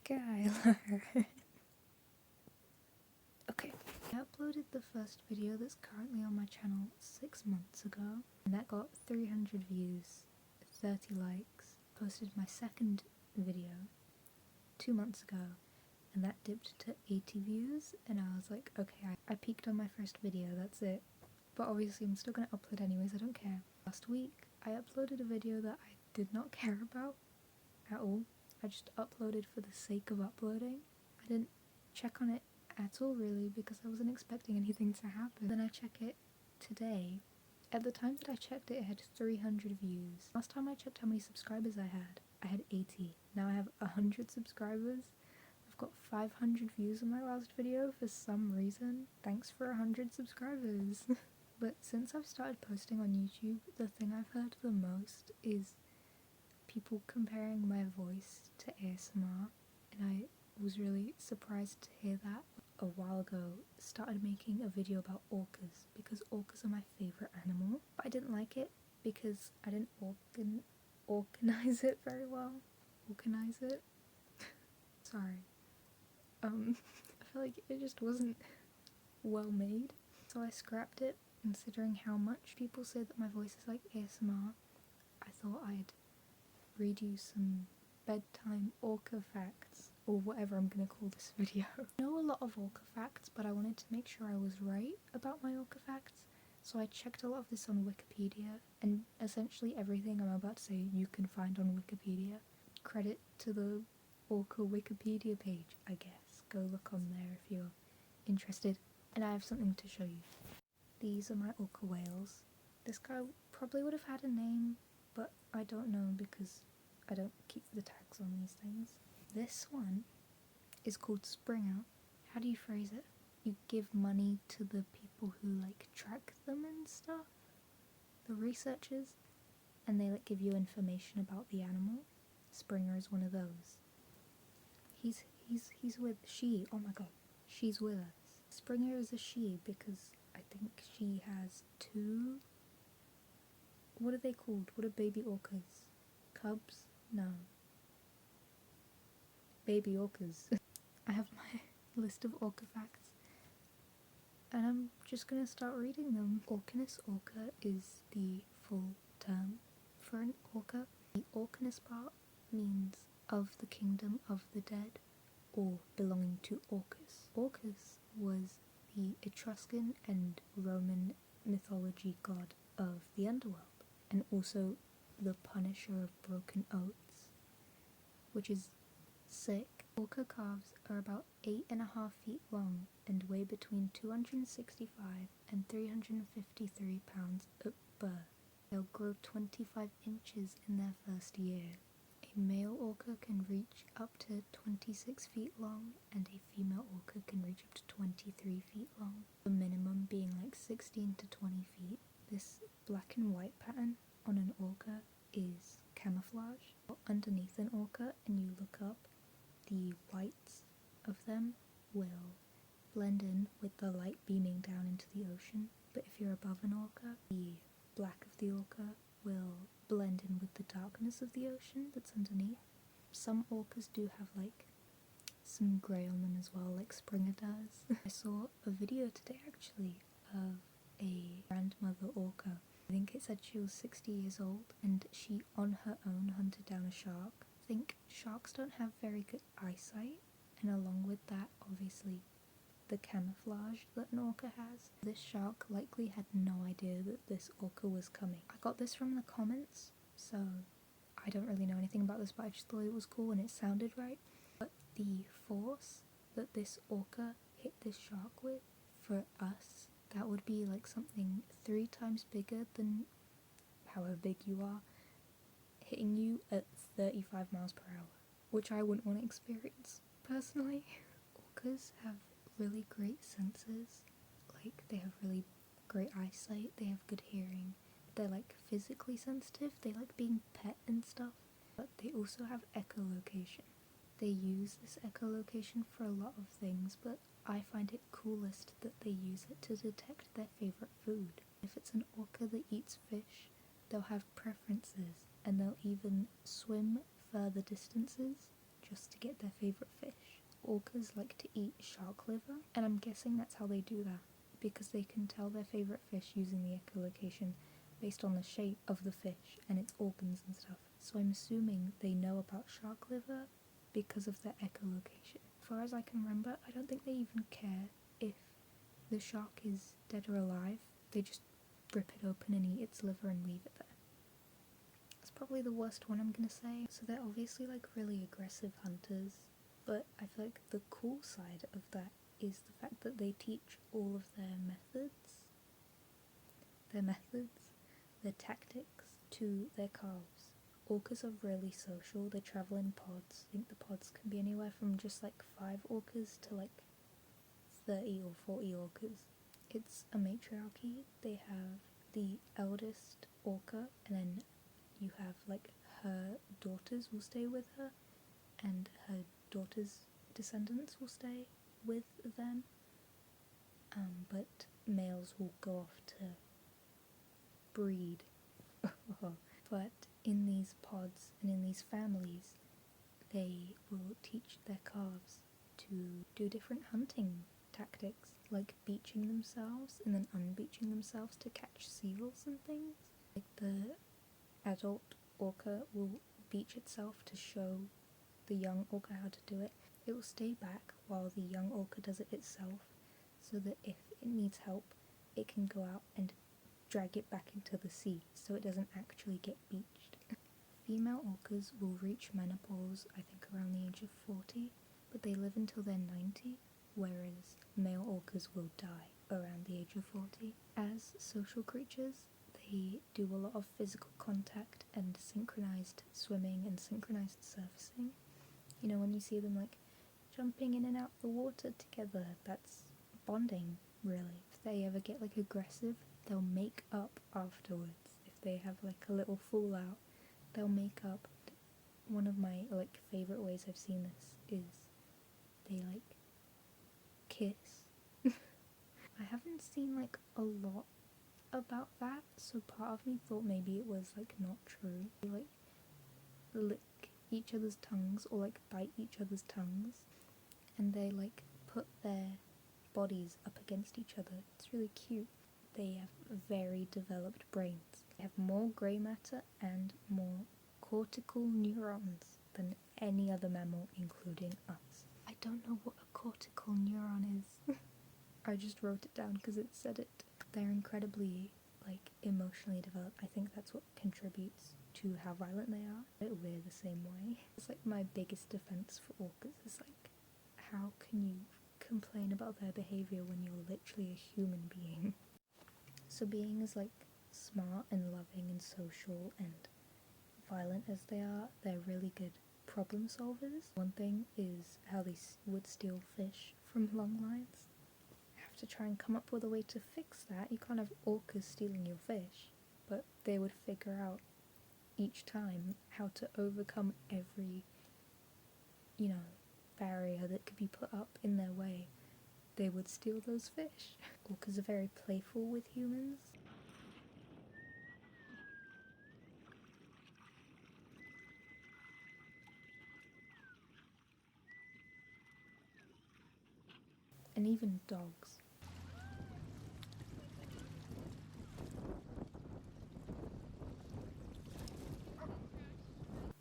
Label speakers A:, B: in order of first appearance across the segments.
A: Skylar. Okay, I uploaded the first video that's currently on my channel 6 months ago, and that got 300 views, 30 likes. Posted my second video 2 months ago, and that dipped to 80 views, and I was like, okay, I peaked on my first video, that's it. But obviously I'm still gonna upload anyways, I don't care. Last week, I uploaded a video that I did not care about at all. I just uploaded for the sake of uploading. I didn't check on it at all really because I wasn't expecting anything to happen. Then I check it today. At the time that I checked it, it had 300 views. Last time I checked how many subscribers I had 80. Now I have 100 subscribers. I've got 500 views on my last video for some reason. Thanks for 100 subscribers. But since I've started posting on YouTube, the thing I've heard the most is people comparing my voice to ASMR, and I was really surprised to hear that. A while ago, started making a video about orcas because orcas are my favourite animal, but I didn't like it because I didn't organize it very well. Organize it? Sorry. I feel like it just wasn't well made, so I scrapped it. Considering how much people say that my voice is like ASMR, I thought I'd read you some bedtime orca facts, or whatever I'm gonna call this video. I know a lot of orca facts, but I wanted to make sure I was right about my orca facts, so I checked a lot of this on Wikipedia, and essentially everything I'm about to say you can find on Wikipedia. Credit to the orca Wikipedia page, I guess. Go look on there if you're interested. And I have something to show you. These are my orca whales. This guy probably would have had a name, but I don't know because I don't keep the tags on these things. This one is called Springer. How do you phrase it? You give money to the people who like track them and stuff, the researchers, and they like give you information about the animal. Springer is one of those. He's with she. Oh my god, she's with us. Springer is a she because I think she has 2. What are they called? What are baby orcas? Cubs? No. Baby orcas. I have my list of orca facts, and I'm just gonna start reading them. Orcanus orca is the full term for an orca. The orcanus part means of the kingdom of the dead, or belonging to Orcus. Orcus was the Etruscan and Roman mythology god of the underworld, and also the punisher of broken oaths, which is sick. Orca calves are about 8.5 feet long and weigh between 265 and 353 pounds at birth. They'll grow 25 inches in their first year. A male orca can reach up to 26 feet long, and a female orca can reach up to 23 feet long, the minimum being like 16 to 20 feet. This black and white pattern on an orca is camouflage. Underneath an orca and you look up, the whites of them will blend in with the light beaming down into the ocean, but if you're above an orca, the black of the orca will blend in with the darkness of the ocean that's underneath. Some orcas do have like some grey on them as well, like Springer does. I saw a video today actually of a grandmother orca. I think it said she was 60 years old and she on her own hunted down a shark. I think sharks don't have very good eyesight, and along with that obviously the camouflage that an orca has. This shark likely had no idea that this orca was coming. I got this from the comments, so I don't really know anything about this, but I just thought it was cool and it sounded right. But the force that this orca hit this shark with, for us, that would be like something 3 times bigger than however big you are, hitting you at 35 miles per hour, which I wouldn't want to experience personally. Orcas have really great senses, like they have really great eyesight, they have good hearing, they're like physically sensitive, they like being pet and stuff, but they also have echolocation. They use this echolocation for a lot of things, but I find it coolest that they use it to detect their favourite food. If it's an orca that eats fish, they'll have preferences, and they'll even swim further distances just to get their favourite fish. Orcas like to eat shark liver, and I'm guessing that's how they do that, because they can tell their favourite fish using the echolocation based on the shape of the fish and its organs and stuff. So I'm assuming they know about shark liver because of their echolocation. As far as I can remember, I don't think they even care if the shark is dead or alive. They just rip it open and eat its liver and leave it there. That's probably the worst one I'm gonna say. So they're obviously like really aggressive hunters, but I feel like the cool side of that is the fact that they teach all of their tactics to their calves. Orcas are really social. They travel in pods. I think the pods can be anywhere from just like 5 orcas to like 30 or 40 orcas. It's a matriarchy. They have the eldest orca, and then you have like her daughters will stay with her, and her daughters' descendants will stay with them. But males will go off to breed. But in these pods and in these families, they will teach their calves to do different hunting tactics, like beaching themselves and then unbeaching themselves to catch seals and things. Like the adult orca will beach itself to show the young orca how to do it. It will stay back while the young orca does it itself, so that if it needs help, it can go out and drag it back into the sea so it doesn't actually get beached. Female orcas will reach menopause, I think around the age of 40, but they live until they're 90, whereas male orcas will die around the age of 40. As social creatures, they do a lot of physical contact and synchronized swimming and synchronized surfacing. You know, when you see them like jumping in and out the water together, that's bonding, really. If they ever get like aggressive, they'll make up afterwards. If they have like a little fallout, they'll make up. One of my like favorite ways I've seen this is they like kiss. I haven't seen like a lot about that, so part of me thought maybe it was like not true. They like lick each other's tongues or like bite each other's tongues, and they like put their bodies up against each other. It's really cute. They have very developed brains. They have more grey matter and more cortical neurons than any other mammal, including us. I don't know what a cortical neuron is. I just wrote it down because it said it. They're incredibly like emotionally developed. I think that's what contributes to how violent they are. We're the same way. It's like my biggest defense for orcas is like, how can you complain about their behavior when you're literally a human being? So being as like smart and loving and social and violent as they are, they're really good problem solvers. One thing is how they would steal fish from long lines. You have to try and come up with a way to fix that. You can't have orcas stealing your fish, but they would figure out each time how to overcome every, barrier that could be put up in their way. They would steal those fish. Orcas are very playful with humans. And even dogs.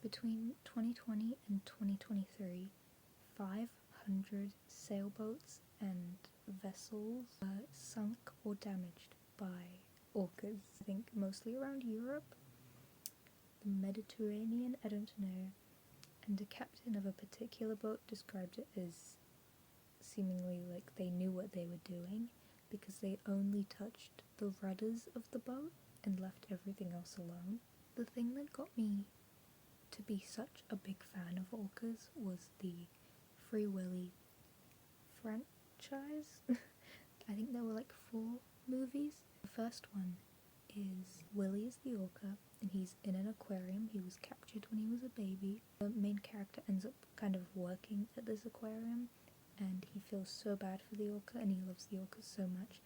A: Between 2020 and 2023, 500 sailboats and vessels were sunk or damaged by orcas. I think mostly around Europe, the Mediterranean, I don't know. And the captain of a particular boat described it as seemingly like they knew what they were doing because they only touched the rudders of the boat and left everything else alone. The thing that got me to be such a big fan of orcas was the Free Willy franchise. I think there were like 4 movies. The first one is Willy is the orca, and he's in an aquarium. He was captured when he was a baby. The main character ends up kind of working at this aquarium, and he feels so bad for the orca, and he loves the orca so much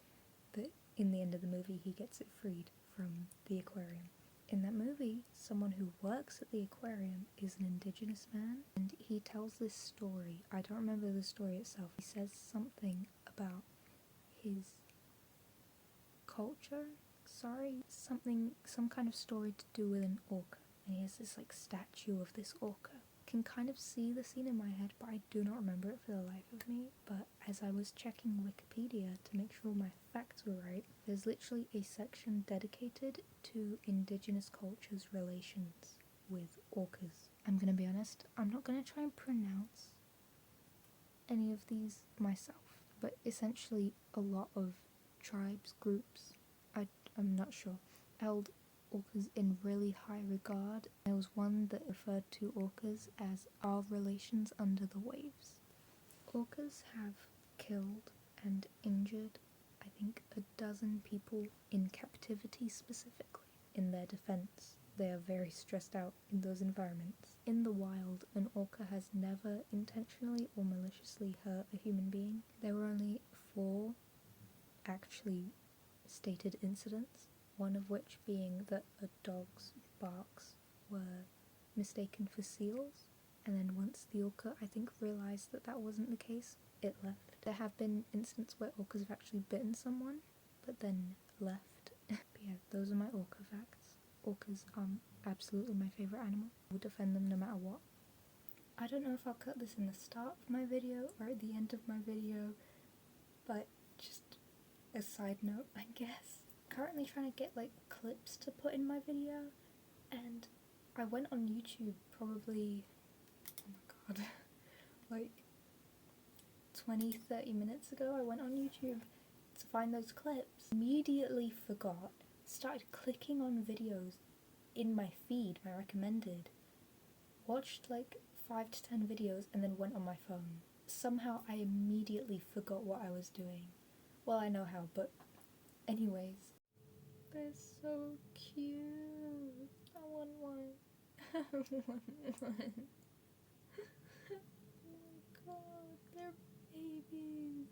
A: that in the end of the movie he gets it freed from the aquarium. In that movie, someone who works at the aquarium is an indigenous man, and he tells this story. I don't remember the story itself. He says something about his culture, some kind of story to do with an orca. And he has this like statue of this orca. I can kind of see the scene in my head, but I do not remember it for the life of me. But as I was checking Wikipedia to make sure my facts were right, there's literally a section dedicated to indigenous cultures' relations with orcas. I'm gonna be honest, I'm not gonna try and pronounce any of these myself, but essentially a lot of tribes, groups, I'm not sure, held orcas in really high regard. There was one that referred to orcas as our relations under the waves. Orcas have killed and injured, I think, 12 people in captivity specifically. In their defense, they are very stressed out in those environments. In the wild, an orca has never intentionally or maliciously hurt a human being. There were only 4 actually stated incidents, one of which being that a dog's barks were mistaken for seals, and then once the orca, I think, realised that that wasn't the case, it left. There have been incidents where orcas have actually bitten someone, but then left. But yeah, those are my orca facts. Orcas are absolutely my favourite animal. I will defend them no matter what. I don't know if I'll cut this in the start of my video or at the end of my video, but just a side note, I guess. Currently trying to get like clips to put in my video, and I went on YouTube probably, oh my god, like 20-30 minutes ago. I went on YouTube to find those clips, immediately forgot, started clicking on videos in my feed, my recommended, watched like 5 to 10 videos and then went on my phone. Somehow I immediately forgot what I was doing. Well, I know how, but anyways. They're so cute. I want one. I want one. Oh my god, they're babies.